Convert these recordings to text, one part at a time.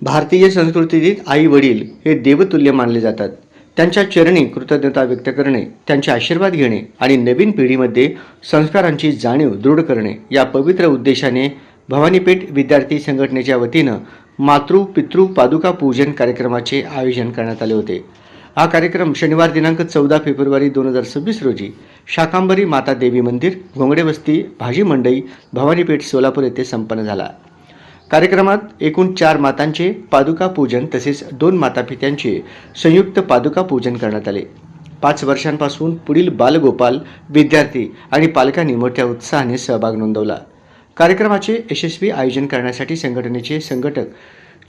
भारतीय संस्कृतीत आई वडील हे देवतुल्य मानले जातात. त्यांच्या चरणी कृतज्ञता व्यक्त करणे, त्यांचे आशीर्वाद घेणे आणि नवीन पिढीमध्ये संस्कारांची जाणीव दृढ करणे या पवित्र उद्देशाने भवानीपेठ विद्यार्थी संघटनेच्या वतीनं मातृ पितृ पादुका पूजन कार्यक्रमाचे आयोजन करण्यात आले होते. हा कार्यक्रम शनिवार दिनांक 14 फेब्रुवारी 2026 रोजी शाकांबरी माता देवी मंदिर, घोंगडे वस्ती, भाजी मंडई, भवानीपेठ, सोलापूर येथे संपन्न झाला. कार्यक्रमात एकूण 4 मातांचे पादुका पूजन तसेच 2 मातापित्यांचे संयुक्त पादुका पूजन करण्यात आले. 5 वर्षांपासून पुढील बालगोपाल, विद्यार्थी आणि पालकांनी मोठ्या उत्साहाने सहभाग नोंदवला. कार्यक्रमाचे यशस्वी आयोजन करण्यासाठी संघटनेचे संघटक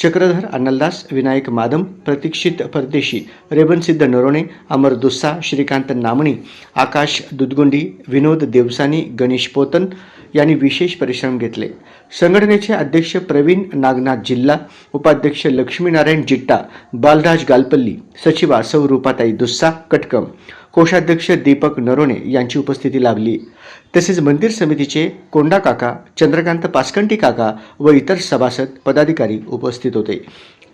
चक्रधर अन्नलदास, विनायक मादम, प्रतीक्षित परदेशी, रेवणसिद्ध नरोणे, अमर दुस्सा, श्रीकांत नामणी, आकाश दुधगुंडी, विनोद देवसानी, गणेश पोतन यांनी विशेष परिश्रम घेतले. संघटनेचे अध्यक्ष प्रवीण नागनाथ जिल्हा, उपाध्यक्ष लक्ष्मीनारायण जिट्टा, बालराज गालपल्ली, सचिवा सौ रूपाताई दुस्सा कटकम, कोषाध्यक्ष दीपक नरोणे यांची उपस्थिती लाभली. तसेच मंदिर समितीचे कोंडा काका, चंद्रकांत पासकंटी काका व इतर सभासद पदाधिकारी उपस्थित होते.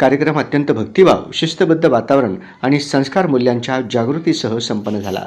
कार्यक्रम अत्यंत भक्तिभाव, शिस्तबद्ध वातावरण आणि संस्कार मूल्यांच्या जागृतीसह संपन्न झाला.